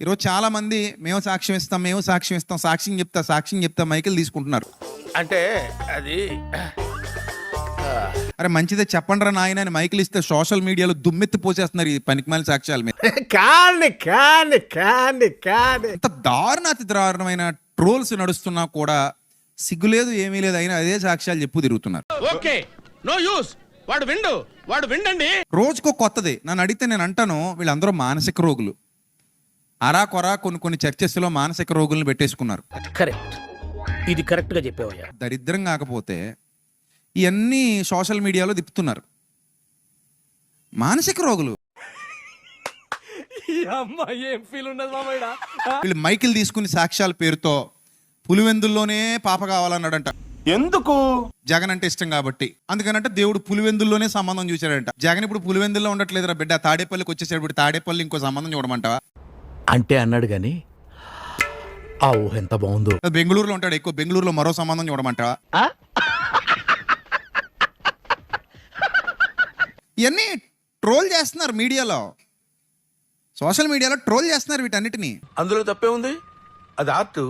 ఈరోజు చాలా మంది మేము సాక్ష్యం ఇస్తాం సాక్ష్యం చెప్తా మైకిల్ తీసుకుంటున్నారు. అంటే అది అరే మంచిదే చెప్పండి రా నాయన అని మైకిల్ ఇస్తే సోషల్ మీడియాలో దుమ్మెత్తి పోసేస్తున్నారు ఈ పనికిమాలిన సాక్ష్యాల మీద. ఎంత దారుణాతి దారుణమైన ట్రోల్స్ నడుస్తున్నా కూడా సిగ్గులేదు ఏమీ లేదు అయినా అదే సాక్ష్యాలు చెప్పు తిరుగుతున్నారు. ఓకే నో యూస్ వాడు విండండి. రోజుకో కొత్తది. నన్ను అడిగితే నేను అంటాను వీళ్ళందరూ మానసిక రోగులు. అరా కొరా కొన్ని చర్చెస్లో మానసిక రోగులను పెట్టేసుకున్నారు. కరెక్ట్, ఇది కరెక్ట్ గా చెప్పావయ్యా. దరిద్రం కాకపోతే ఇవన్నీ సోషల్ మీడియాలో తిప్పుతున్నారు. మానసిక రోగులు వీళ్ళు మైకిల్ తీసుకుని సాక్ష్యాల పేరుతో పులివెందుల్లోనే పాప కావాలన్నాడంట. ఎందుకు? జగన్ అంటే ఇష్టం కాబట్టి. అందుకనంటే దేవుడు పులివెందుల్లోనే సంబంధం చూశాడంట. జగన్ ఇప్పుడు పులివెందుల్లో ఉండట్లేదురా బిడ్డ, తాడేపల్లికి వచ్చేసాడు. ఇప్పుడు తాడేపల్లి ఇంకో సంబంధం చూడమంటావా అంటే అన్నాడు గాని ఆ ఊహ ఎంత బాగుందో. బెంగళూరులో ఉంటాడు ఎక్కువ, బెంగళూరులో మరో సంబంధం చూడమంటావా? ఇవన్నీ ట్రోల్ చేస్తున్నారు మీడియాలో, సోషల్ మీడియాలో ట్రోల్ చేస్తున్నారు వీటన్నిటిని. అందులో తప్పే ఉంది, అది ఆర్ట్.